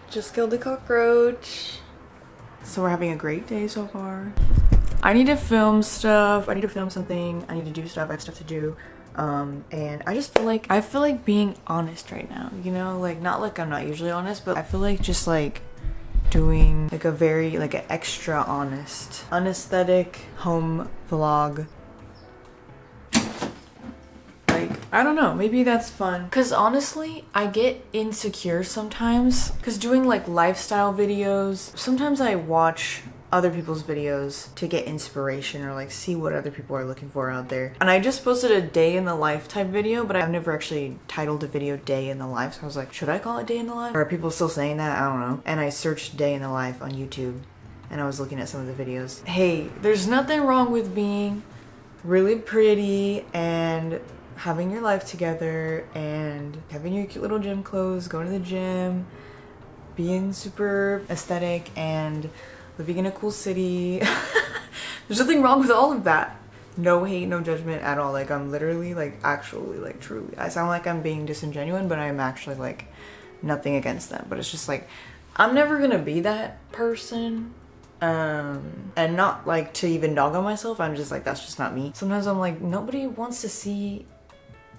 Just killed a cockroach. So we're having a great day so far. I need to film stuff. I need to film something. I need to do stuff. I have stuff to do. And I just feel like being honest right now, you know, like not like I'm not usually honest, but I feel like just like doing like a very like an extra honest, unaesthetic home vlog. Like, I don't know, maybe that's fun. Cause honestly, I get insecure sometimes. Cause doing like lifestyle videos, sometimes I watch other people's videos to get inspiration or like see what other people are looking for out there. And I just posted a day in the life type video, but I've never actually titled a video day in the life. So I was like, should I call it day in the life? Or are people still saying that? I don't know. And I searched day in the life on YouTube and I was looking at some of the videos. Hey, there's nothing wrong with being really pretty and having your life together and having your cute little gym clothes, going to the gym, being super aesthetic and living in a cool city. There's nothing wrong with all of that. No hate, no judgment at all. Like I'm literally like actually like truly. I sound like I'm being disingenuous, but I'm actually like nothing against them. But it's just like I'm never gonna be that person. And not like to even dog on myself. I'm just like that's just not me. Sometimes I'm like nobody wants to see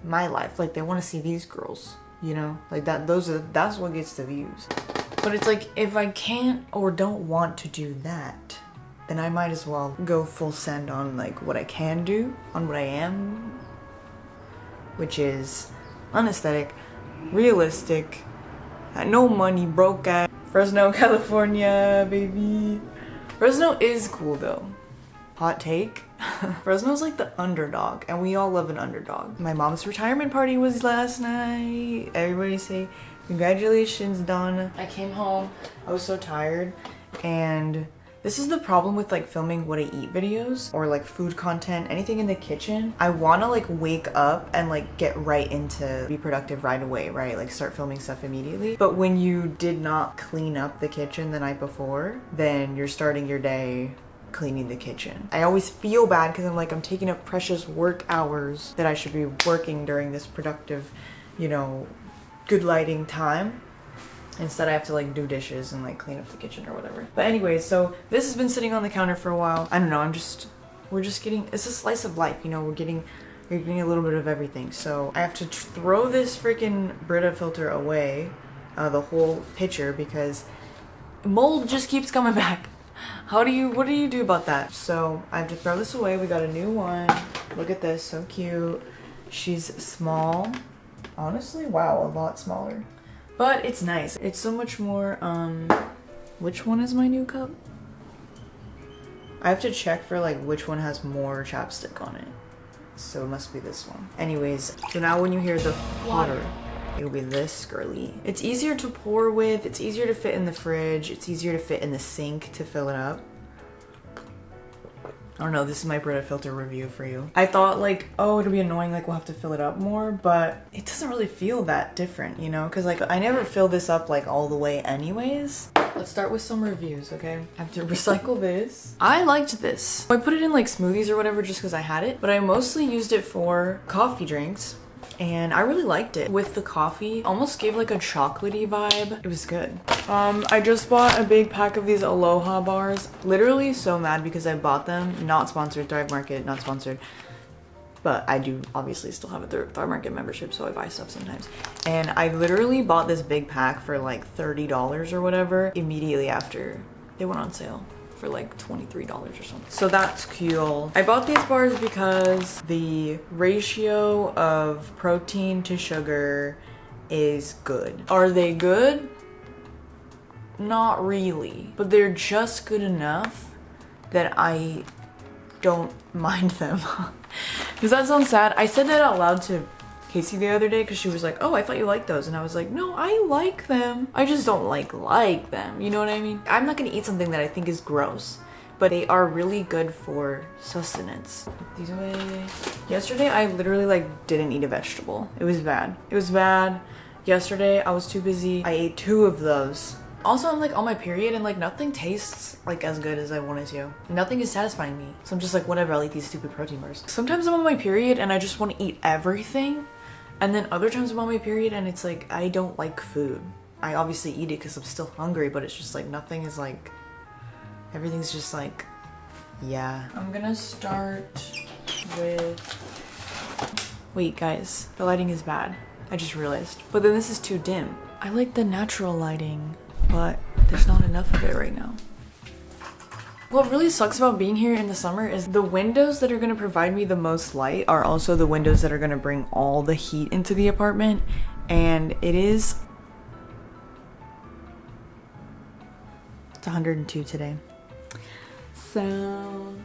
my life. Like they want to see these girls, you know? Like that's what gets the views. But it's like, if I can't or don't want to do that, then I might as well go full send on like what I can do, on what I am, which is unaesthetic, realistic, no money, broke at Fresno, California, baby. Fresno is cool though. Hot take. Fresno's like the underdog and we all love an underdog. My mom's retirement party was last night. Everybody say, congratulations, Dawn. I came home, I was so tired, and this is the problem with like filming what I eat videos or like food content, anything in the kitchen. I wanna like wake up and like get right into be productive right away, right? Like start filming stuff immediately. But when you did not clean up the kitchen the night before, then you're starting your day cleaning the kitchen. I always feel bad because I'm like, I'm taking up precious work hours that I should be working during this productive, you know, good lighting time. Instead I have to like do dishes and like clean up the kitchen or whatever. But anyways, so this has been sitting on the counter for a while. I don't know, we're just getting, it's a slice of life, you know, you're getting a little bit of everything. So I have to throw this freaking Brita filter away, the whole pitcher, because mold just keeps coming back. What do you do about that? So I have to throw this away. We got a new one. Look at this, so cute. She's small. Honestly, wow, a lot smaller. But it's nice. It's so much more, which one is my new cup? I have to check for like which one has more chapstick on it. So it must be this one. Anyways, so now when you hear the water, it'll be this girly. It's easier to pour with, it's easier to fit in the fridge, it's easier to fit in the sink to fill it up. I don't know, this is my Brita filter review for you. I thought like, oh, it'll be annoying, like we'll have to fill it up more, but it doesn't really feel that different, you know? Cause like I never fill this up like all the way anyways. Let's start with some reviews, okay? I have to recycle this. I liked this. I put it in like smoothies or whatever just cause I had it, but I mostly used it for coffee drinks. And I really liked it. With the coffee, almost gave like a chocolatey vibe. It was good. I just bought a big pack of these Aloha bars. Literally so mad because I bought them. Not sponsored, Thrive Market, not sponsored. But I do obviously still have a Thrive Market membership, so I buy stuff sometimes. And I literally bought this big pack for like $30 or whatever immediately after they went on sale. For like $23 or something. So that's cool. I bought these bars because the ratio of protein to sugar is good. Are they good? Not really, but they're just good enough that I don't mind them. Does that sound sad? I said that out loud to Casey the other day because she was like, oh, I thought you liked those. And I was like, no, I like them. I just don't like them. You know what I mean? I'm not gonna eat something that I think is gross, but they are really good for sustenance. Put these away. Yesterday, I literally like didn't eat a vegetable. It was bad. It was bad. Yesterday, I was too busy. I ate 2 of those. Also, I'm like on my period and like nothing tastes like as good as I wanted to. Nothing is satisfying me. So I'm just like, whatever, I'll eat these stupid protein bars. Sometimes I'm on my period and I just want to eat everything. And then other times I'm on my period and it's like, I don't like food. I obviously eat it because I'm still hungry, but it's just like nothing is like, everything's just like, yeah. I'm gonna start with, wait guys, the lighting is bad. I just realized, but then this is too dim. I like the natural lighting, but there's not enough of it right now. What really sucks about being here in the summer is the windows that are gonna provide me the most light are also the windows that are gonna bring all the heat into the apartment, and it's 102 today. So,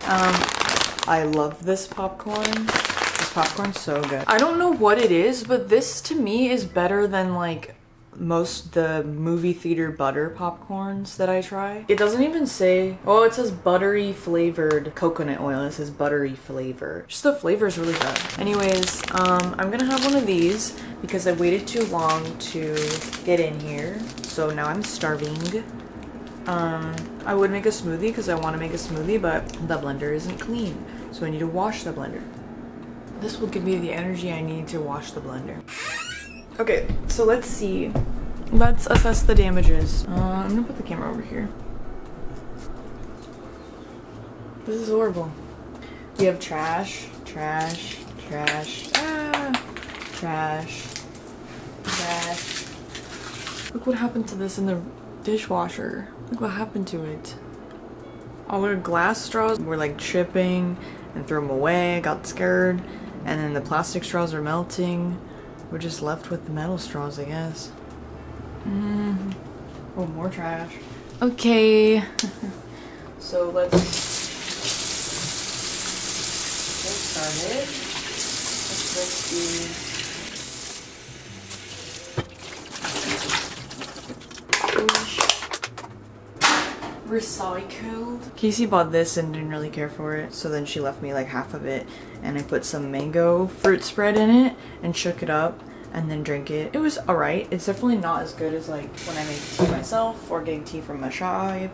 I love this popcorn. This popcorn's so good. I don't know what it is, but this to me is better than like most the movie theater butter popcorns that I try. It doesn't even say, oh, it says buttery flavored coconut oil. It says buttery flavor. Just the flavor is really good. Anyways, I'm gonna have one of these because I waited too long to get in here. So now I'm starving. I would make a smoothie because I want to make a smoothie, but the blender isn't clean. So I need to wash the blender. This will give me the energy I need to wash the blender. Okay, so let's see. Let's assess the damages. I'm gonna put the camera over here. This is horrible. We have trash, trash, trash, trash, trash. Look what happened to this in the dishwasher. Look what happened to it. All our glass straws were like chipping and threw them away. I got scared. And then the plastic straws are melting. We're just left with the metal straws, I guess. Oh, more trash. Okay. So let's get started. Let's do recycled. Casey bought this and didn't really care for it, so then she left me like half of it, and I put some mango fruit spread in it and shook it up and then drank it. It was alright. It's definitely not as good as like when I make tea myself or getting tea from a shop,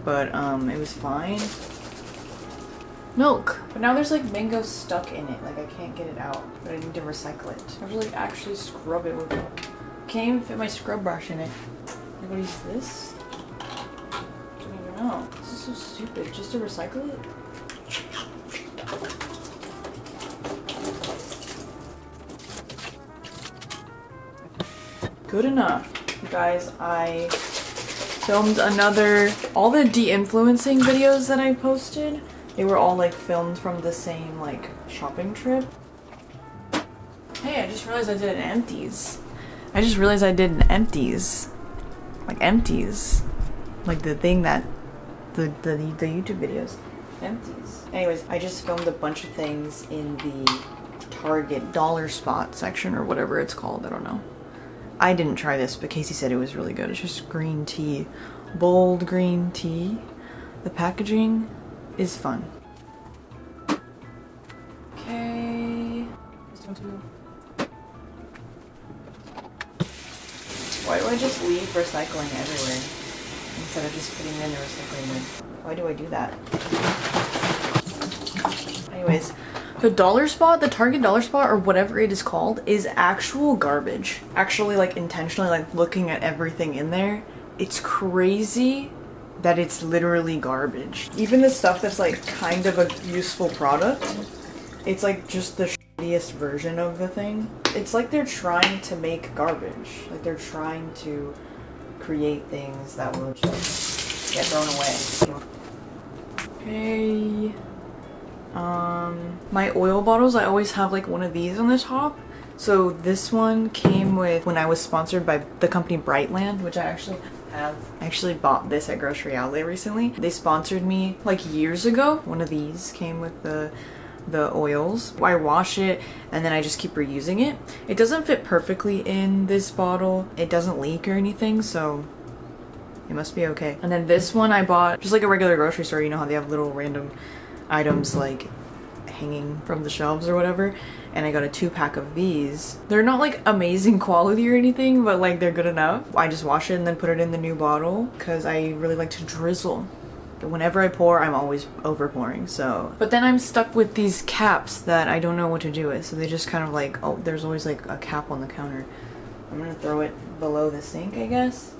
but it was fine. Milk. But now there's like mango stuck in it, like I can't get it out, but I need to recycle it. I have to like actually scrub it with milk. Can't even fit my scrub brush in it. Like, what is this? I don't even know. This is so stupid. Just to recycle it? Good enough. You guys, I filmed all the de-influencing videos that I posted. They were all like filmed from the same like shopping trip. Hey, I just realized I did an empties. Like empties. Like the thing that the YouTube videos. Empties. Anyways, I just filmed a bunch of things in the Target dollar spot section or whatever it's called. I don't know. I didn't try this, but Casey said it was really good. It's just green tea. Bold green tea. The packaging is fun. Okay. Why do I just leave recycling everywhere instead of just putting it in the recycling bin? Why do I do that? Anyways, the Target dollar spot or whatever it is called is actual garbage. Actually, like intentionally like looking at everything in there, it's crazy that it's literally garbage. Even the stuff that's like kind of a useful product, it's like just the shittiest version of the thing. It's like they're trying to make garbage. Like they're trying to create things that will just get thrown away. Okay. My oil bottles, I always have like one of these on the top. So this one came with when I was sponsored by the company Brightland, which I actually have. I actually bought this at Grocery Outlet recently. They sponsored me like years ago. One of these came with the oils. I wash it and then I just keep reusing it. It doesn't fit perfectly in this bottle. It doesn't leak or anything, so it must be okay. And then this one I bought just like a regular grocery store. You know how they have little random items like hanging from the shelves or whatever, and I got a 2-pack of these. They're not like amazing quality or anything, but like they're good enough. I just wash it and then put it in the new bottle because I really like to drizzle. Whenever I pour, I'm always over pouring, so. But then I'm stuck with these caps that I don't know what to do with, so they just kind of like, oh, there's always like a cap on the counter. I'm gonna throw it below the sink, I guess.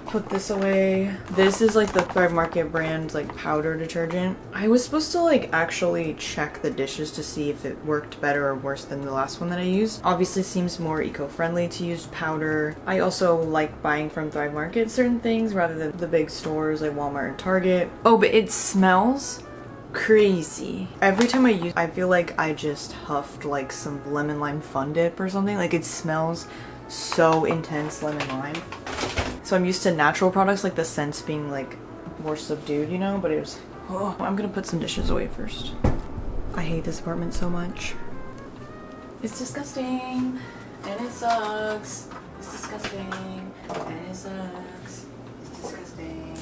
Put this away. This is like the Thrive Market brand like powder detergent. I was supposed to like actually check the dishes to see if it worked better or worse than the last one that I used. Obviously seems more eco-friendly to use powder. I also like buying from Thrive Market certain things rather than the big stores like Walmart and Target. Oh, but it smells crazy. Every time I use, I feel like I just huffed like some lemon lime fun dip or something. Like it smells so intense, lemon lime. So I'm used to natural products, like the scents being like more subdued, you know, but it was, oh, I'm gonna put some dishes away first. I hate this apartment so much. It's disgusting and it sucks. It's disgusting and it sucks. It's disgusting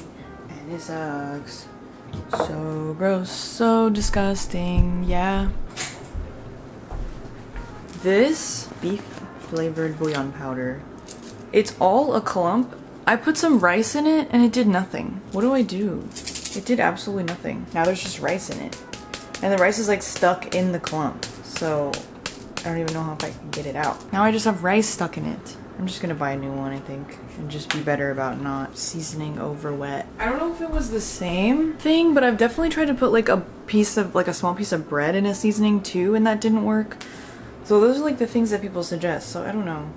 and it sucks. So gross, so disgusting, yeah. This beef flavored bouillon powder, it's all a clump. I put some rice in it and it did nothing. What do I do? It did absolutely nothing. Now there's just rice in it. And the rice is like stuck in the clump. So I don't even know how if I can get it out. Now I just have rice stuck in it. I'm just gonna buy a new one, I think, and just be better about not seasoning over wet. I don't know if it was the same thing, but I've definitely tried to put like a small piece of bread in a seasoning too, and that didn't work. So those are like the things that people suggest, so I don't know.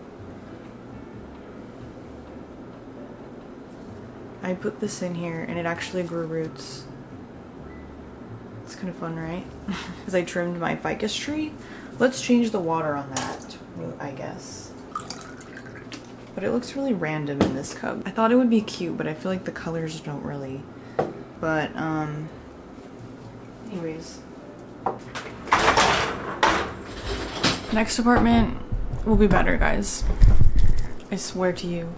I put this in here and it actually grew roots. It's kind of fun, right? Because I trimmed my ficus tree. Let's change the water on that, I guess. But it looks really random in this cup. I thought it would be cute, but I feel like the colors don't really. But, anyways. Next apartment will be better, guys. I swear to you.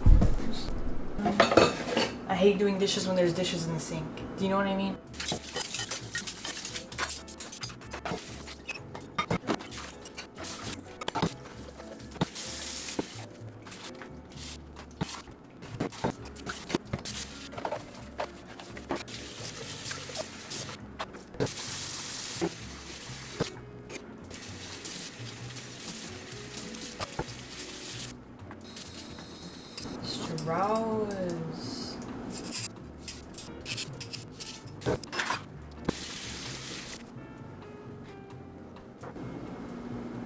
I hate doing dishes when there's dishes in the sink. Do you know what I mean? Straws.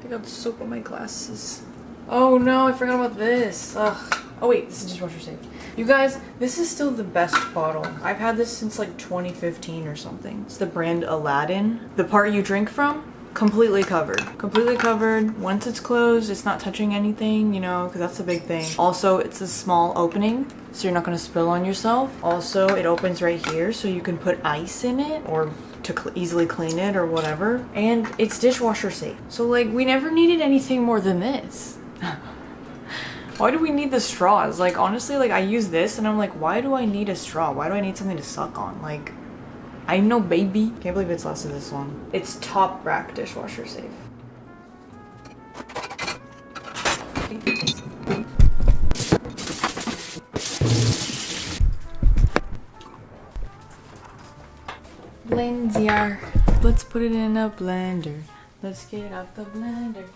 I got soap on my glasses. Oh no, I forgot about this. Ugh. Oh wait, this is dishwasher safe. You guys, this is still the best bottle. I've had this since like 2015 or something. It's the brand Aladdin. The part you drink from, completely covered. Completely covered. Once it's closed, it's not touching anything, you know, because that's a big thing. Also, it's a small opening, so you're not going to spill on yourself. Also, it opens right here, so you can put ice in it or to easily clean it or whatever. And it's dishwasher safe. So like, we never needed anything more than this. Why do we need the straws? Like, honestly, like I use this and I'm like, why do I need a straw? Why do I need something to suck on? Like, I know, baby. Can't believe it's lasted this long. It's top rack dishwasher safe. Blender. Let's put it in a blender. Let's get out the blender.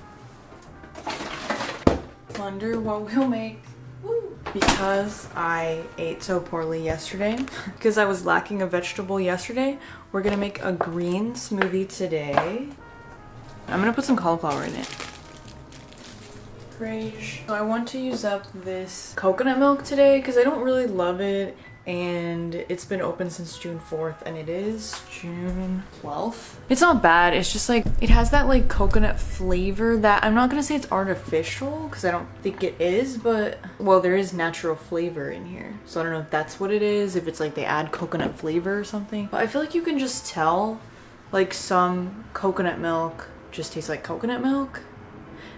Wonder what we'll make. Woo. Because I ate so poorly yesterday, because I was lacking a vegetable yesterday, we're gonna make a green smoothie today. I'm gonna put some cauliflower in it. Great. So I want to use up this coconut milk today because I don't really love it, and it's been open since June 4th and it is June 12th. It's not bad, it's just like it has that like coconut flavor that I'm not gonna say it's artificial because I don't think it is, but well, there is natural flavor in here, so I don't know if that's what it is, if it's like they add coconut flavor or something, but I feel like you can just tell like some coconut milk just tastes like coconut milk.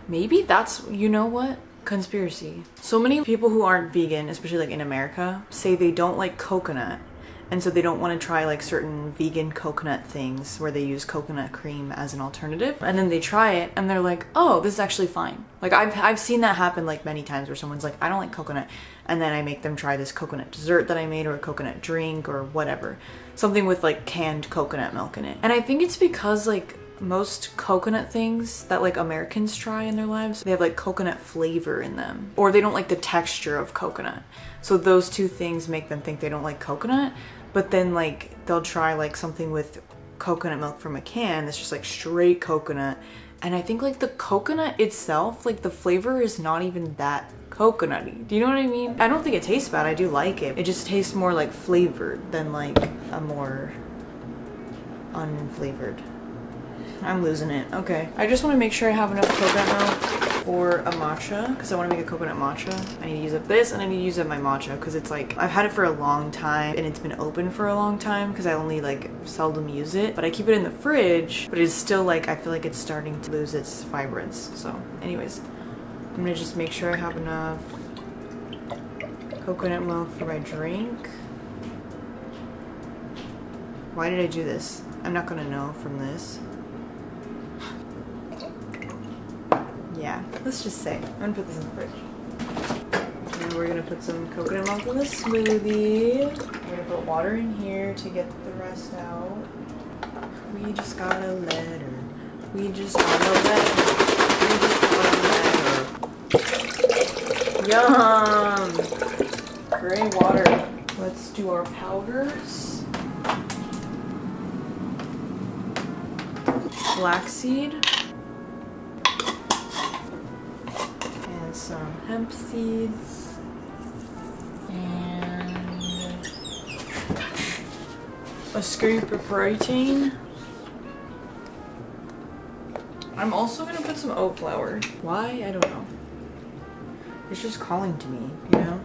Maybe that's, you know what? Conspiracy. So many people who aren't vegan, especially like in America, say they don't like coconut, and so they don't want to try like certain vegan coconut things where they use coconut cream as an alternative, and then they try it and they're like, oh, this is actually fine. Like I've seen that happen like many times where someone's like, I don't like coconut, and then I make them try this coconut dessert that I made or a coconut drink or whatever, something with like canned coconut milk in it. And I think it's because like most coconut things that like Americans try in their lives, they have like coconut flavor in them, or they don't like the texture of coconut. So those two things make them think they don't like coconut. But then like they'll try like something with coconut milk from a can that's just like straight coconut, and I think like the coconut itself, like the flavor is not even that coconutty. Do you know what I mean? I don't think it tastes bad. I do like it. It just tastes more like flavored than like a more unflavored. I'm losing it. Okay. I just want to make sure I have enough coconut milk for a matcha, because I want to make a coconut matcha. I need to use up this, and I need to use up my matcha because it's like, I've had it for a long time and it's been open for a long time because I only like seldom use it, but I keep it in the fridge, but it's still like, I feel like it's starting to lose its vibrance. So anyways, I'm gonna just make sure I have enough coconut milk for my drink. Why did I do this? I'm not gonna know from this. Yeah, let's just say. I'm gonna put this in the fridge. And we're gonna put some coconut milk in the smoothie. We're gonna put water in here to get the rest out. We just got a letter. We just got a letter. We just got a letter. Yum! Gray water. Let's do our powders. Flaxseed. Some hemp seeds and a scoop of protein. I'm also gonna put some oat flour. Why? I don't know. It's just calling to me, you know?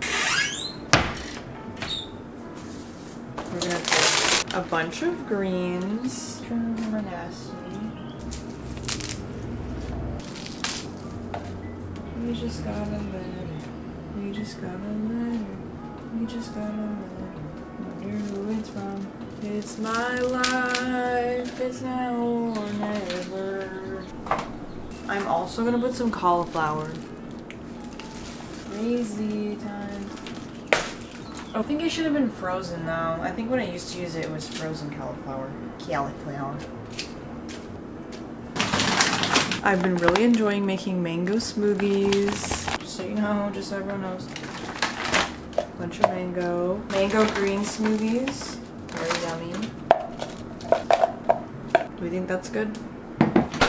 We're gonna put a bunch of greens. We're nasty. We just got a letter. We just got a letter. We just got a letter. Wonder who it's from. It's my life. It's now or never. I'm also gonna put some cauliflower. Crazy time. I think it should have been frozen though. I think when I used to use it, it was frozen cauliflower. Cauliflower. I've been really enjoying making mango smoothies. Just so you know, just so everyone knows. Bunch of mango. Mango green smoothies. Very yummy. Do we think that's good?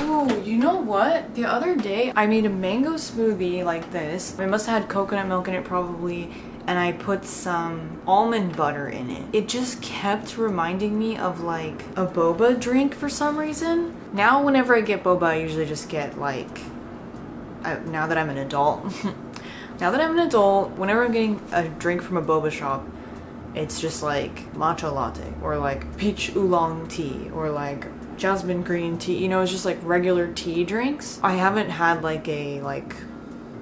Ooh, you know what? The other day I made a mango smoothie like this. I must have had coconut milk in it probably, and I put some almond butter in it. It just kept reminding me of like a boba drink for some reason. Now whenever I get boba, I usually just get like, now that I'm an adult, whenever I'm getting a drink from a boba shop, it's just like matcha latte or like peach oolong tea or like jasmine green tea. You know, it's just like regular tea drinks. I haven't had like a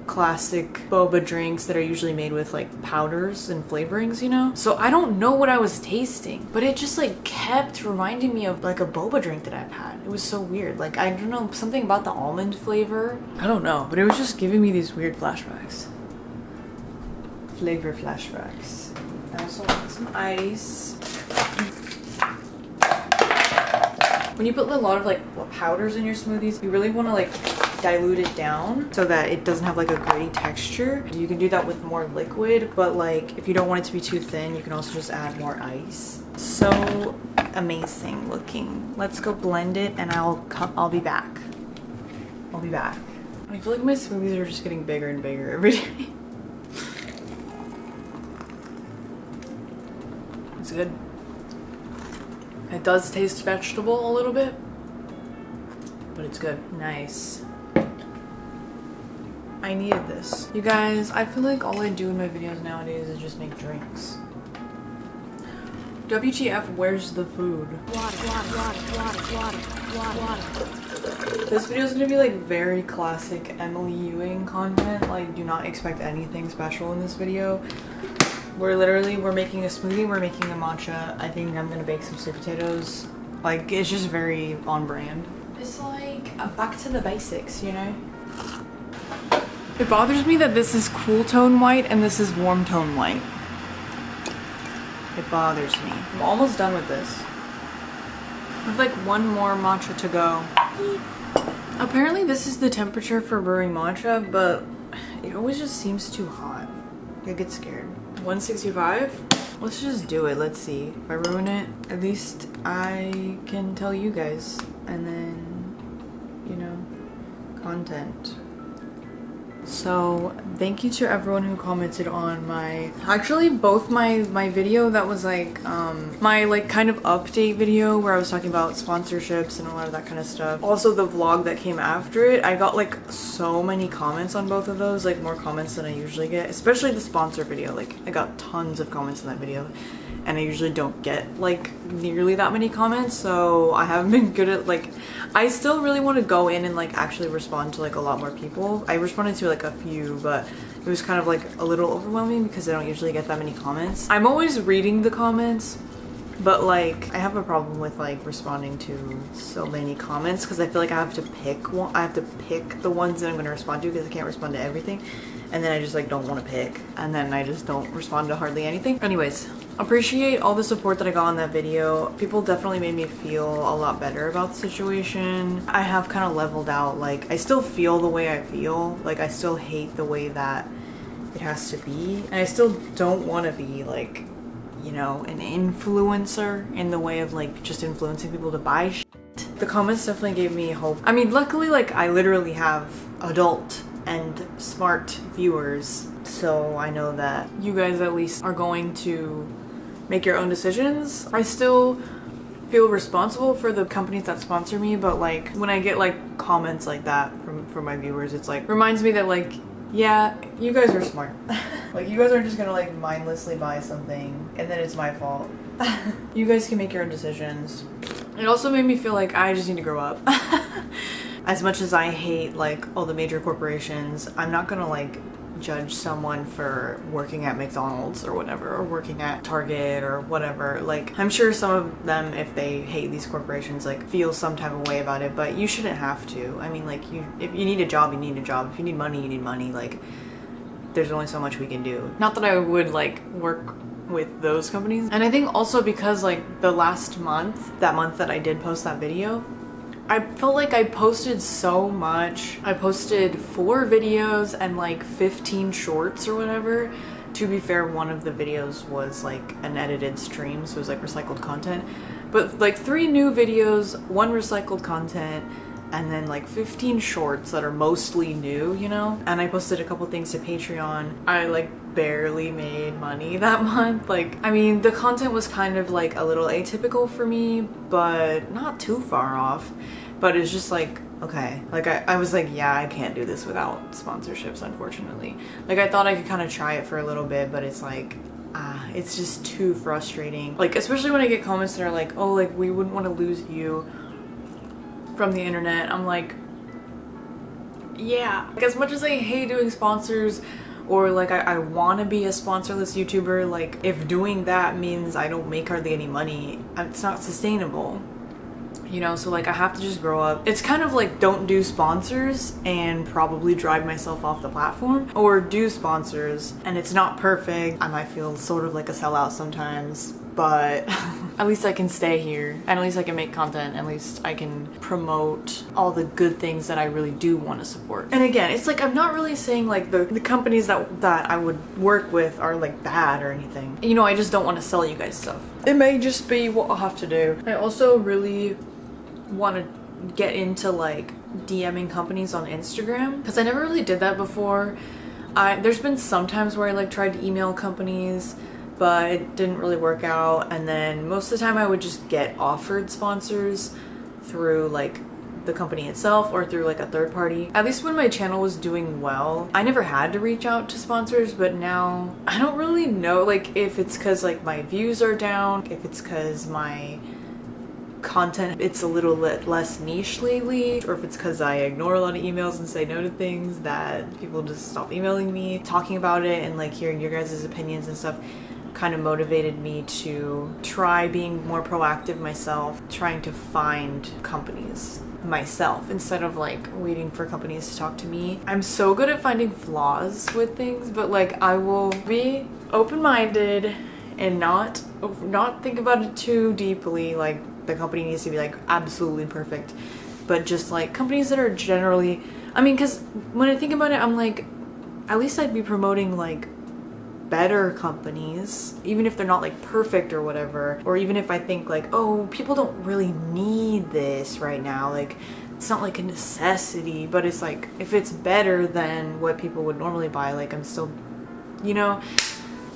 classic boba drinks that are usually made with like powders and flavorings, you know? So I don't know what I was tasting, but it just like kept reminding me of like a boba drink that I've had. It was so weird. Like, I don't know, something about the almond flavor. I don't know, but it was just giving me these weird flashbacks. Flavor flashbacks. I also want some ice. When you put a lot of like powders in your smoothies, you really want to like dilute it down so that it doesn't have like a gritty texture. You can do that with more liquid, but like if you don't want it to be too thin, you can also just add more ice. So amazing looking. Let's go blend it and I'll be back. I'll be back. I feel like my smoothies are just getting bigger and bigger every day. It's good. It does taste vegetable a little bit, but it's good. Nice. I needed this. You guys, I feel like all I do in my videos nowadays is just make drinks. WTF, where's the food? Water. This video is gonna be like very classic Emily Ewing content. Like, do not expect anything special in this video. We're making a smoothie, we're making a matcha. I think I'm gonna bake some sweet potatoes. Like, it's just very on brand. It's like a back to the basics, you know? It bothers me that this is cool tone white and this is warm tone white. It bothers me. I'm almost done with this. I have like one more matcha to go. Apparently this is the temperature for brewing matcha, but it always just seems too hot. I get scared. 165? Let's just do it. Let's see. If I ruin it, at least I can tell you guys. And then, you know, content. So thank you to everyone who commented on my, actually both my video that was like my like kind of update video where I was talking about sponsorships and a lot of that kind of stuff. Also the vlog that came after it, I got like so many comments on both of those, like more comments than I usually get, especially the sponsor video. Like I got tons of comments on that video and I usually don't get like nearly that many comments, so I haven't been good at like, I still really want to go in and like actually respond to like a lot more people. I responded to like a few, but it was kind of like a little overwhelming because I don't usually get that many comments. I'm always reading the comments, but like I have a problem with like responding to so many comments because I feel like I have to pick one. I have to pick the ones that I'm going to respond to because I can't respond to everything, and then I just like don't want to pick, and then I just don't respond to hardly anything. Anyways, appreciate all the support that I got on that video. People definitely made me feel a lot better about the situation. I have kind of leveled out. Like I still feel the way I feel. Like I still hate the way that it has to be, and I still don't want to be like, you know, an influencer in the way of like just influencing people to buy shit. The comments definitely gave me hope. I mean, luckily like I literally have adult and smart viewers, so I know that you guys at least are going to make your own decisions. I still feel responsible for the companies that sponsor me, but like when I get like comments like that from my viewers, it's like reminds me that like, yeah, you guys are smart. Like you guys aren't just gonna like mindlessly buy something and then it's my fault. You guys can make your own decisions. It also made me feel like I just need to grow up. As much as I hate like all the major corporations, I'm not gonna like judge someone for working at McDonald's or whatever, or working at Target or whatever. Like I'm sure some of them, if they hate these corporations, like feel some type of way about it, but you shouldn't have to. I mean, like if you need a job, you need a job. If you need money, you need money. Like there's only so much we can do. Not that I would like work with those companies. And I think also because like the last month, that month that I did post that video, I felt like I posted so much. I posted 4 videos and like 15 shorts or whatever. To be fair, one of the videos was like an edited stream, so it was like recycled content. But like 3 new videos, 1 recycled content, and then like 15 shorts that are mostly new, you know? And I posted a couple things to Patreon. I like barely made money that month. Like, I mean, the content was kind of like a little atypical for me, but not too far off. But it's just like, okay, like I was like, yeah, I can't do this without sponsorships, unfortunately. Like I thought I could kind of try it for a little bit, but it's like, it's just too frustrating. Like, especially when I get comments that are like, oh, like we wouldn't want to lose you from the internet. I'm like, yeah. Like, as much as I hate doing sponsors, or like I want to be a sponsorless YouTuber, like if doing that means I don't make hardly any money, it's not sustainable. You know, so like I have to just grow up. It's kind of like don't do sponsors and probably drive myself off the platform, or do sponsors and it's not perfect. I might feel sort of like a sellout sometimes, but at least I can stay here, and at least I can make content, at least I can promote all the good things that I really do want to support. And again, it's like I'm not really saying like the companies that I would work with are like bad or anything. You know, I just don't want to sell you guys stuff. It may just be what I'll have to do. I also really want to get into like DMing companies on Instagram, because I never really did that before. There's been some times where I like tried to email companies, but it didn't really work out, and then most of the time I would just get offered sponsors through like the company itself or through like a third party. At least when my channel was doing well, I never had to reach out to sponsors, but now I don't really know like if it's because like my views are down, if it's because my content it's a little less niche lately, or if it's because I ignore a lot of emails and say no to things that people just stop emailing me. Talking about it and like hearing your guys' opinions and stuff kind of motivated me to try being more proactive myself, trying to find companies myself instead of like waiting for companies to talk to me. I'm so good at finding flaws with things, but like I will be open-minded and not think about it too deeply. Like the company needs to be like absolutely perfect, but just like companies that are generally, I mean, because when I think about it, I'm like, at least I'd be promoting like better companies, even if they're not like perfect or whatever, or even if I think like, oh, people don't really need this right now, like it's not like a necessity, but it's like if it's better than what people would normally buy, like I'm still, you know.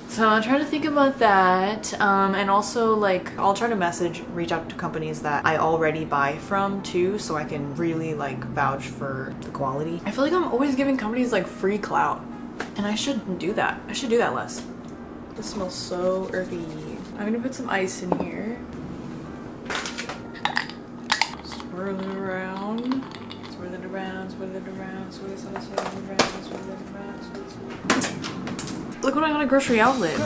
So I'm trying to think about that, and also like I'll try to reach out to companies that I already buy from too, so I can really like vouch for the quality. I feel like I'm always giving companies like free clout, and I shouldn't do that. I should do that less. This smells so earthy. I'm gonna put some ice in here. Swirl it around. Swirl it around, swirl it around, swirl it around, swirl it around, swirl it around, swirl it around. Look what I got at Grocery Outlet.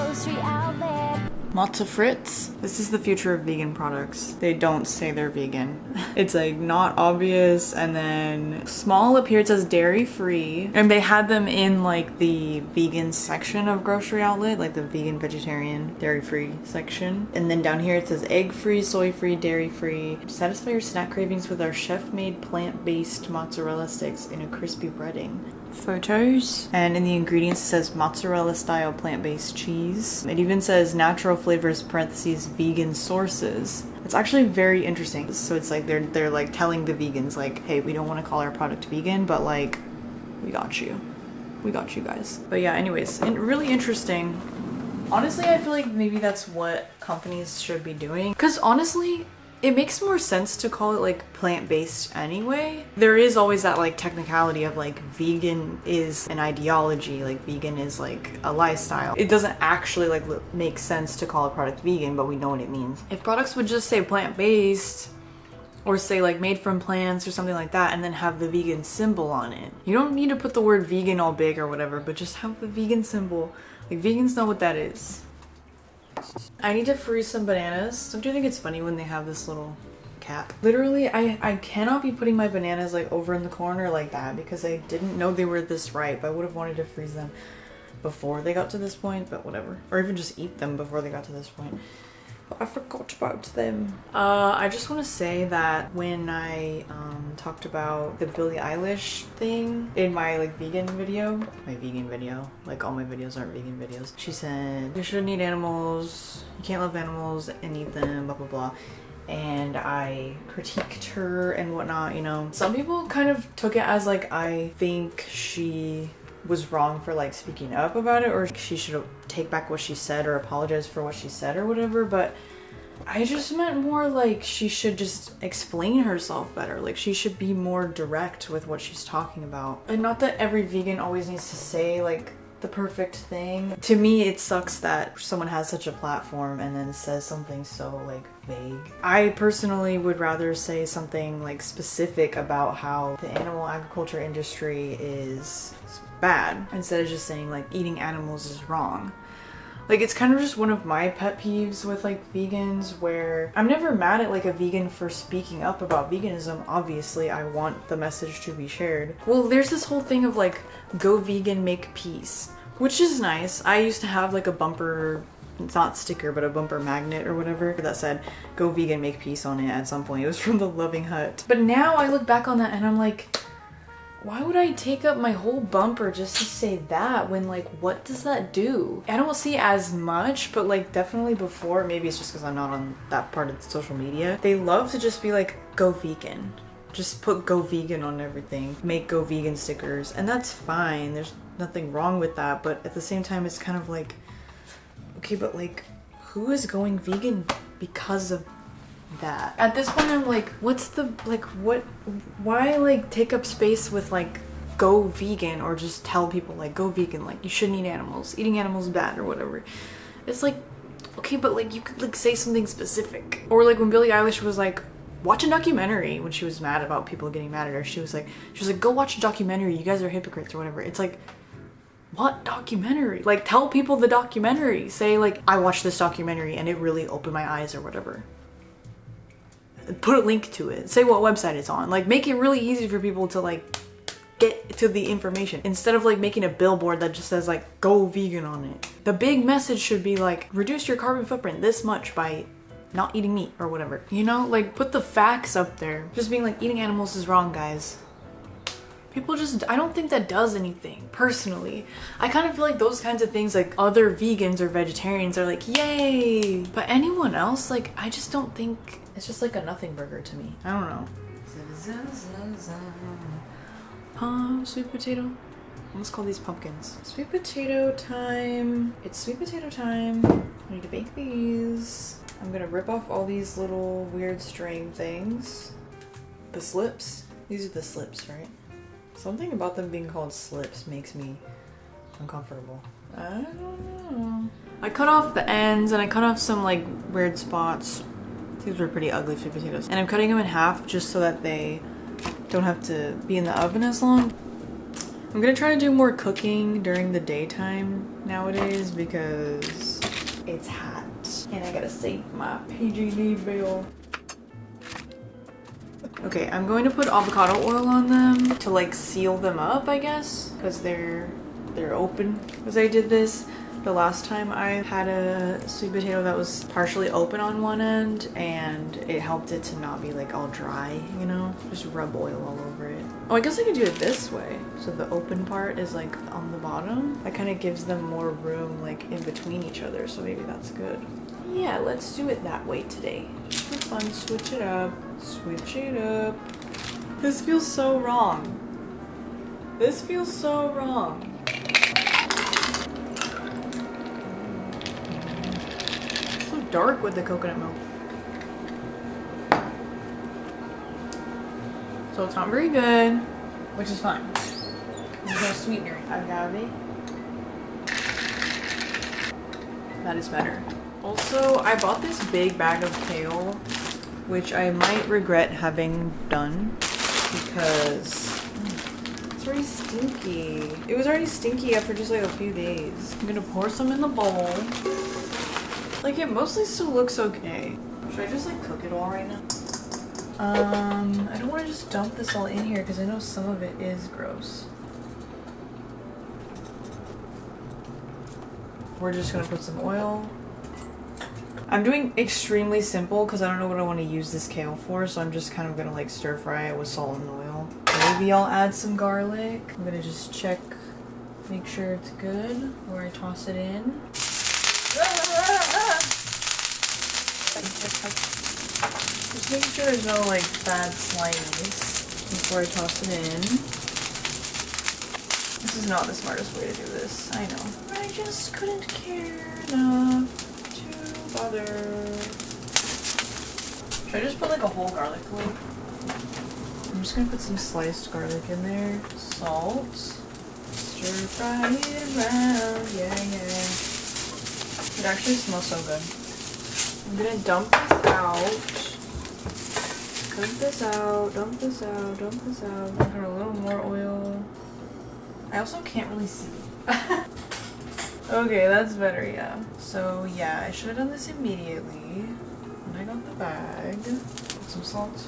Matzo Fritz. This is the future of vegan products. They don't say they're vegan. It's like not obvious, and then small appears as dairy free, and they had them in like the vegan section of Grocery Outlet, like the vegan, vegetarian, dairy free section. And then down here it says egg free, soy free, dairy free. Satisfy your snack cravings with our chef made plant-based mozzarella sticks in a crispy breading. Photos, and in the ingredients it says mozzarella style plant-based cheese. It even says natural flavors parentheses vegan sources. It's actually very interesting. So it's like they're like telling the vegans like, hey, we don't want to call our product vegan, but like we got you guys. But yeah, anyways, really interesting. Honestly, I feel like maybe that's what companies should be doing, because honestly it makes more sense to call it like plant-based anyway. There is always that like technicality of like vegan is an ideology, like vegan is like a lifestyle. It doesn't actually like make sense to call a product vegan, but we know what it means. If products would just say plant-based or say like made from plants or something like that, and then have the vegan symbol on it. You don't need to put the word vegan all big or whatever, but just have the vegan symbol. Like vegans know what that is. I need to freeze some bananas. Don't you think it's funny when they have this little cap? Literally, I cannot be putting my bananas like over in the corner like that, because I didn't know they were this ripe. I would have wanted to freeze them before they got to this point, but whatever. Or even just eat them before they got to this point. But I forgot about them. I just want to say that when I talked about the Billie Eilish thing in my like vegan video, like all my videos aren't vegan videos, she said you shouldn't eat animals, you can't love animals and eat them, blah blah blah. And I critiqued her and whatnot, you know. Some people kind of took it as like I think she was wrong for like speaking up about it, or she should take back what she said or apologize for what she said or whatever, but I just meant more like she should just explain herself better. Like she should be more direct with what she's talking about. And not that every vegan always needs to say like the perfect thing. To me, it sucks that someone has such a platform and then says something so like vague. I personally would rather say something like specific about how the animal agriculture industry is bad, instead of just saying like eating animals is wrong. Like it's kind of just one of my pet peeves with like vegans, where I'm never mad at like a vegan for speaking up about veganism. Obviously I want the message to be shared. Well, there's this whole thing of like go vegan, make peace, which is nice. I used to have like a bumper, it's not sticker, but a bumper magnet or whatever that said go vegan, make peace on it at some point. It was from the Loving Hut. But now I look back on that and I'm like, why would I take up my whole bumper just to say that, when like what does that do? I don't see as much, but like definitely before, maybe it's just because I'm not on that part of the social media, they love to just be like go vegan, just put go vegan on everything, make go vegan stickers, and that's fine, there's nothing wrong with that. But at the same time it's kind of like, okay, but like who is going vegan because of that? At this point I'm like, what's the like, what, why like take up space with like go vegan, or just tell people like go vegan, like you shouldn't eat animals, eating animals is bad or whatever. It's like, okay, but like you could like say something specific. Or like when Billie Eilish was like, watch a documentary, when she was mad about people getting mad at her, she was like go watch a documentary, you guys are hypocrites or whatever. It's like, what documentary? Like tell people the documentary, say like I watched this documentary and it really opened my eyes or whatever. Put a link to it, say what website it's on, like make it really easy for people to like get to the information, instead of like making a billboard that just says like go vegan on it. The big message should be like reduce your carbon footprint this much by not eating meat or whatever. You know, like put the facts up there. Just being like eating animals is wrong, guys. People just, I don't think that does anything, personally. I kind of feel like those kinds of things, like other vegans or vegetarians are like, yay! But anyone else, like, I just don't think, it's just like a nothing burger to me. I don't know. Sweet potato. Let's call these pumpkins. Sweet potato time. It's sweet potato time. I need to bake these. I'm gonna rip off all these little weird string things. The slips. These are the slips, right? Something about them being called slips makes me uncomfortable. I don't know. I cut off the ends and I cut off some like weird spots. These were pretty ugly sweet potatoes. And I'm cutting them in half just so that they don't have to be in the oven as long. I'm gonna try to do more cooking during the daytime nowadays because it's hot and I gotta save my PG&E bill. Okay, I'm going to put avocado oil on them to like seal them up, I guess, because they're open. Because I did this the last time I had a sweet potato that was partially open on one end, and it helped it to not be like all dry, you know? Just rub oil all over it. Oh, I guess I could do it this way. So the open part is like on the bottom. That kind of gives them more room like in between each other, so maybe that's good. Yeah, let's do it that way today. For fun, switch it up. Switch it up. This feels so wrong. This feels so wrong. It's so dark with the coconut milk. So it's not very good, which is fine. There's no sweetener. Agave. That is better. Also, I bought this big bag of kale, which I might regret having done because it's already stinky. It was already stinky after just like a few days. I'm gonna pour some in the bowl. Like it mostly still looks okay. Should I just like cook it all right now? I don't want to just dump this all in here because I know some of it is gross. We're just gonna put some oil. I'm doing extremely simple because I don't know what I want to use this kale for, so I'm just kind of gonna like stir fry it with salt and oil. Maybe I'll add some garlic. I'm gonna just check, make sure it's good before I toss it in. Just make sure there's no like bad slimes before I toss it in. This is not the smartest way to do this, I know. I just couldn't care enough to bother. Should I just put like a whole garlic clove? I'm just gonna put some sliced garlic in there. Salt. Stir fry it around. Yeah. It actually smells so good. I'm gonna dump this out. Dump this out, dump this out, dump this out. Put a little more oil. I also can't really see. Okay, that's better, yeah. So yeah, I should have done this immediately when I got the bag. Put some salt.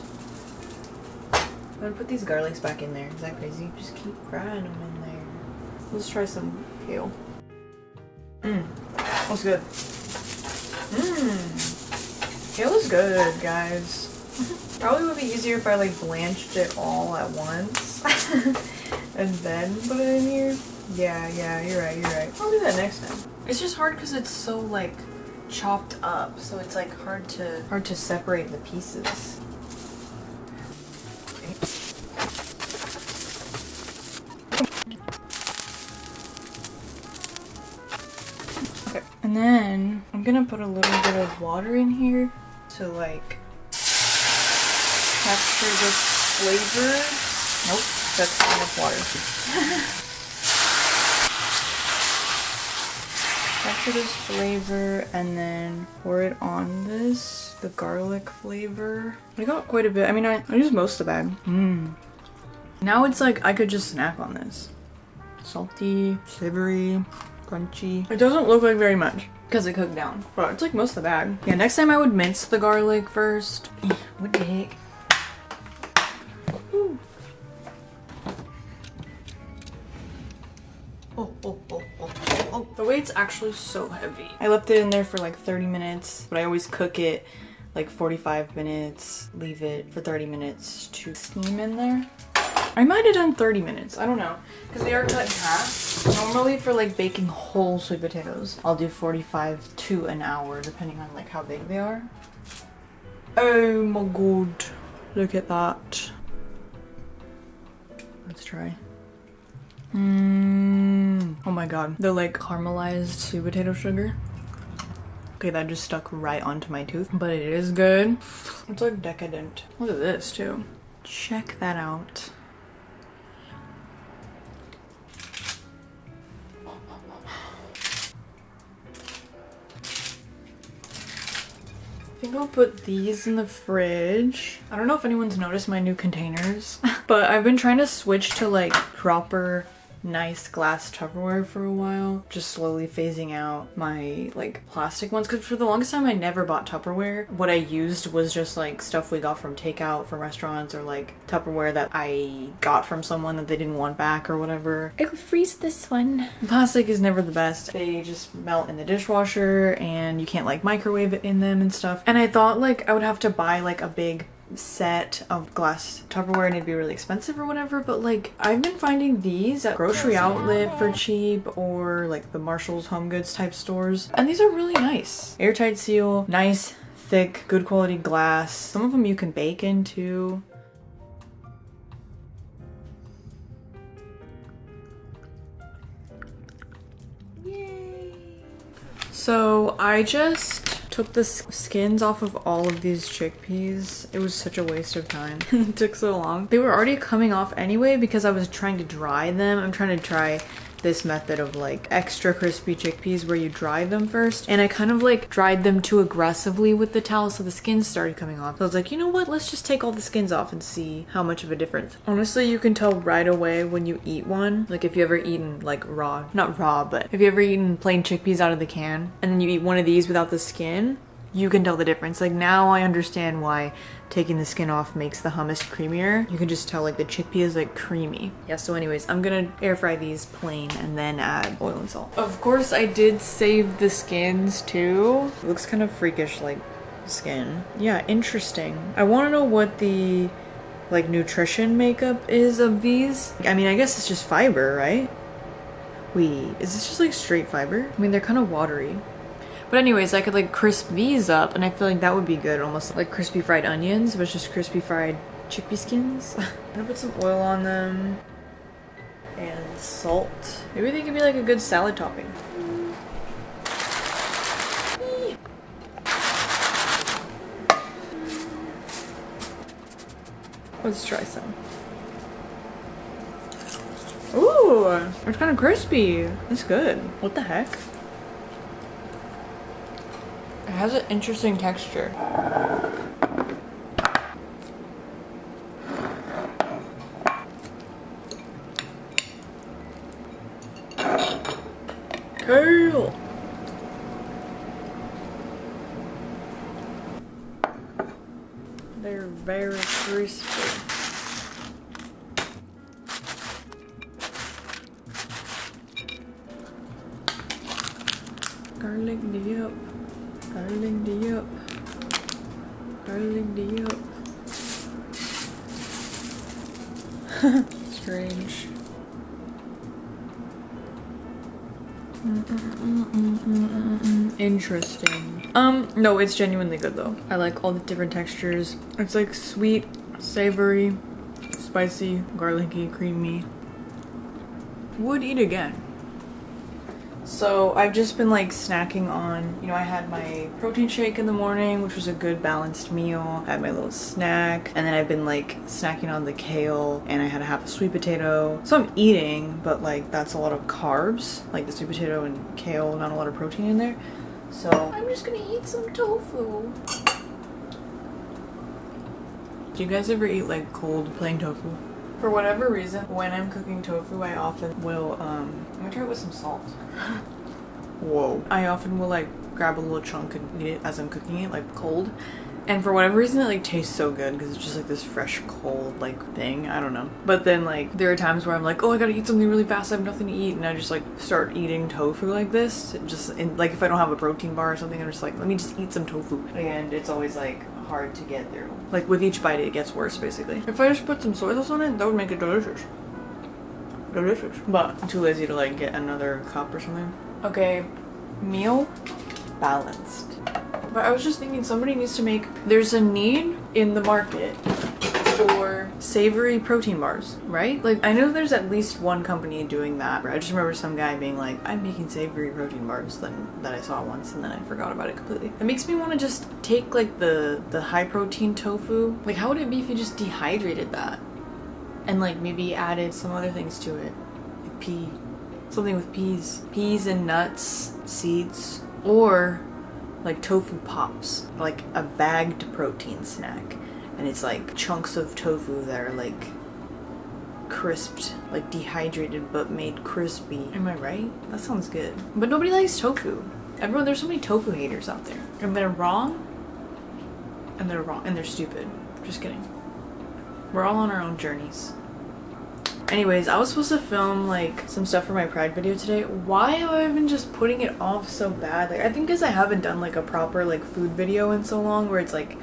I'm gonna put these garlics back in there. Is that crazy? Just keep frying them in there. Let's try some kale. Looks good. Kale is good, guys. Probably would be easier if I like blanched it all at once and then put it in here. Yeah, you're right. I'll do that next time. It's just hard because it's so like chopped up, so it's like hard to separate the pieces. Okay, and then I'm gonna put a little bit of water in here to like capture this flavor. Nope, that's not enough water. Capture this flavor and then pour it on this, the garlic flavor. I got quite a bit. I mean, I used most of the bag. Now it's like I could just snack on this. Salty, savory, crunchy. It doesn't look like very much because it cooked down, but it's like most of the bag. Yeah, next time I would mince the garlic first. What the heck? Ooh. Oh. The weight's actually so heavy. I left it in there for like 30 minutes, but I always cook it like 45 minutes, leave it for 30 minutes to steam in there. I might have done 30 minutes, I don't know, because they are cut in half. Normally for like baking whole sweet potatoes, I'll do 45 to an hour depending on like how big they are. Oh my god, look at that. Let's try. Oh my god, they're like caramelized sweet potato sugar. Okay, that just stuck right onto my tooth, but it is good. It's like decadent. Look at this too. Check that out. I think I'll put these in the fridge. I don't know if anyone's noticed my new containers, but I've been trying to switch to like proper nice glass Tupperware for a while, just slowly phasing out my like plastic ones, because for the longest time I never bought Tupperware. What I used was just like stuff we got from takeout from restaurants, or like Tupperware that I got from someone that they didn't want back or whatever. I could freeze this one. Plastic is never the best. They just melt in the dishwasher and you can't like microwave it in them and stuff. And I thought like I would have to buy like a big set of glass Tupperware and it'd be really expensive or whatever, but like I've been finding these at grocery outlet for cheap, or like the Marshall's Home Goods type stores, and these are really nice. Airtight seal, nice thick good quality glass. Some of them you can bake into. Yay! So I just took the skins off of all of these chickpeas. It was such a waste of time. It took so long. They were already coming off anyway because I was trying to dry them. I'm trying to try this method of like extra crispy chickpeas where you dry them first, and I kind of like dried them too aggressively with the towel, so the skins started coming off. So I was like, you know what, let's just take all the skins off and see how much of a difference. Honestly, you can tell right away when you eat one. Like if you ever eaten like raw, not raw, but if you ever eaten plain chickpeas out of the can and then you eat one of these without the skin, you can tell the difference. Like now I understand why taking the skin off makes the hummus creamier. You can just tell like the chickpea is like creamy. Yeah, so anyways, I'm gonna air fry these plain and then add oil and salt. Of course I did save the skins too. It looks kind of freakish like skin. Yeah, interesting. I want to know what the like nutrition makeup is of these. I mean, I guess it's just fiber, right? Wait, is this just like straight fiber? I mean, they're kind of watery. But anyways, I could like crisp these up and I feel like that would be good. Almost like crispy fried onions, but just crispy fried chickpea skins. I'm gonna put some oil on them and salt. Maybe they could be like a good salad topping. Let's try some. Ooh, it's kind of crispy. It's good. What the heck? It has an interesting texture. Kale! They're very crispy. Garlic dip. Garlic dip. Garlic dip. Strange. Interesting. No, it's genuinely good though. I like all the different textures. It's like sweet, savory, spicy, garlicky, creamy. Would eat again. So I've just been like snacking on, you know, I had my protein shake in the morning, which was a good balanced meal. I had my little snack, and then I've been like snacking on the kale, and I had a half a sweet potato. So I'm eating, but like that's a lot of carbs, like the sweet potato and kale, not a lot of protein in there. So I'm just gonna eat some tofu. Do you guys ever eat like cold plain tofu? For whatever reason, when I'm cooking tofu, I often will, I'm gonna try it with some salt. Whoa. I often will like grab a little chunk and eat it as I'm cooking it, like cold. And for whatever reason, it like tastes so good because it's just like this fresh, cold like thing. I don't know. But then like there are times where I'm like, oh, I gotta eat something really fast. I have nothing to eat, and I just like start eating tofu like this. Just in, like if I don't have a protein bar or something, I'm just like, let me just eat some tofu. And it's always like hard to get through. Like with each bite, it gets worse basically. If I just put some soy sauce on it, that would make it delicious. Delicious. But I'm too lazy to like get another cup or something. Okay, meal balanced. But I was just thinking somebody needs to make, there's a need in the market for savory protein bars, right? Like I know there's at least one company doing that. I just remember some guy being like, I'm making savory protein bars that I saw once, and then I forgot about it completely. It makes me want to just take like the high protein tofu. Like how would it be if you just dehydrated that? And like maybe added some other things to it. Like something with peas. Peas and nuts, seeds, or like tofu pops, like a bagged protein snack, and it's like chunks of tofu that are like crisped, like dehydrated but made crispy. Am I right? That sounds good. But nobody likes tofu. Everyone, there's so many tofu haters out there, and they're wrong, and they're stupid. Just kidding. We're all on our own journeys. Anyways, I was supposed to film like some stuff for my Pride video today. Why have I been just putting it off so bad? Like I think because I haven't done like a proper like food video in so long, where it's like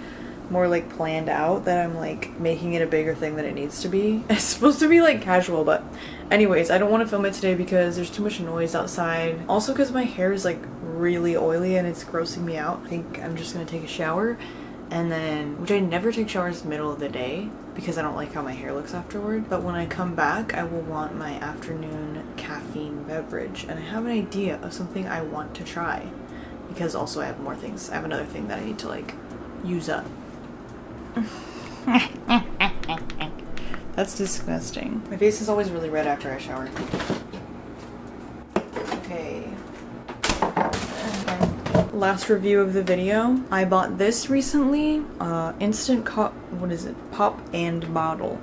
more like planned out, that I'm like making it a bigger thing than it needs to be. It's supposed to be like casual, but anyways, I don't want to film it today because there's too much noise outside. Also because my hair is like really oily and it's grossing me out. I think I'm just gonna take a shower, and then, which I never take showers middle of the day because I don't like how my hair looks afterward. But when I come back, I will want my afternoon caffeine beverage, and I have an idea of something I want to try because also I have more things. I have another thing that I need to like use up. That's disgusting. My face is always really red after I shower. Okay. Last review of the video. I bought this recently. What is it? Pop and bottle.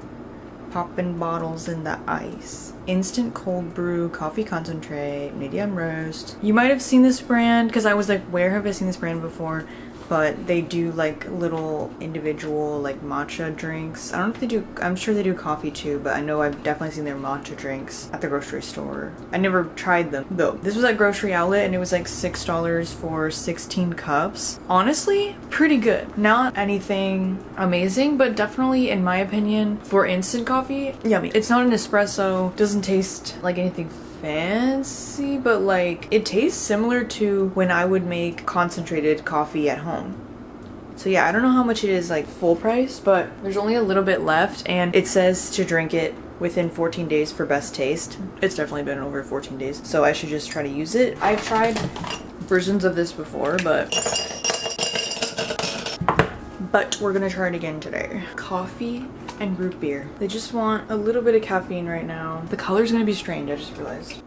Poppin' bottles in the ice. Instant cold brew coffee concentrate, medium roast. You might have seen this brand because I was like, where have I seen this brand before? But they do like little individual like matcha drinks. I don't know if they do, I'm sure they do coffee too, but I know I've definitely seen their matcha drinks at the grocery store. I never tried them though. This was at Grocery Outlet and it was like $6 for 16 cups. Honestly, pretty good. Not anything amazing, but definitely in my opinion, for instant coffee, yummy. It's not an espresso, doesn't taste like anything fancy, but like it tastes similar to when I would make concentrated coffee at home. So yeah, I don't know how much it is like full price, but there's only a little bit left, and it says to drink it within 14 days for best taste. It's definitely been over 14 days, so I should just try to use it. I've tried versions of this before, but we're gonna try it again today. Coffee and root beer. They just want a little bit of caffeine right now. The color's gonna be strange, I just realized.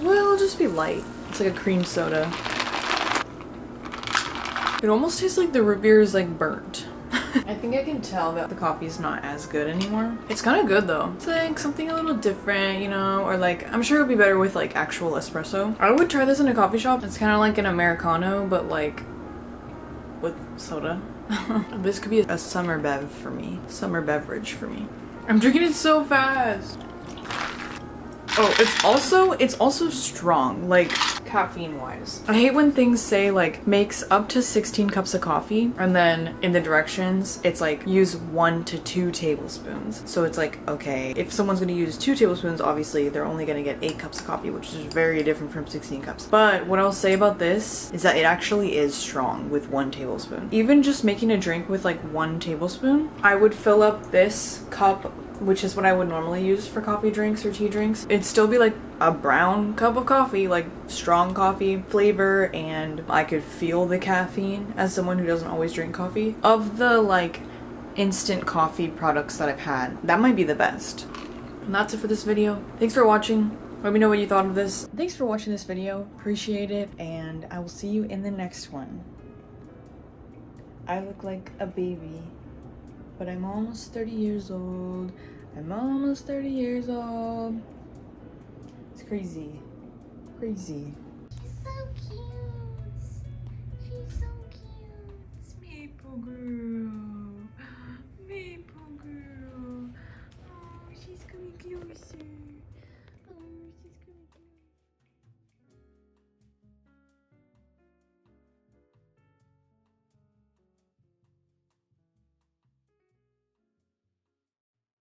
Well, it'll just be light. It's like a cream soda. It almost tastes like the root beer is like burnt. I think I can tell that the coffee's not as good anymore. It's kind of good though. It's like something a little different, you know, or like, I'm sure it would be better with like actual espresso. I would try this in a coffee shop. It's kind of like an Americano, but like with soda. This could be a summer bev for me. Summer beverage for me. I'm drinking it so fast. Oh, it's also strong, like caffeine wise. I hate when things say like makes up to 16 cups of coffee, and then in the directions it's like use 1 to 2 tablespoons. So it's like, okay, if someone's gonna use 2 tablespoons, obviously they're only gonna get 8 cups of coffee, which is very different from 16 cups. But what I'll say about this is that it actually is strong with 1 tablespoon. Even just making a drink with like 1 tablespoon, I would fill up this cup, which is what I would normally use for coffee drinks or tea drinks. It'd still be like a brown cup of coffee, like strong coffee flavor, and I could feel the caffeine as someone who doesn't always drink coffee. Of the like instant coffee products that I've had, that might be the best. And that's it for this video. Thanks for watching. Let me know what you thought of this. Thanks for watching this video. Appreciate it, and I will see you in the next one. I look like a baby, but I'm almost 30 years old. I'm almost 30 years old. It's crazy. Crazy. He's so cute. soon.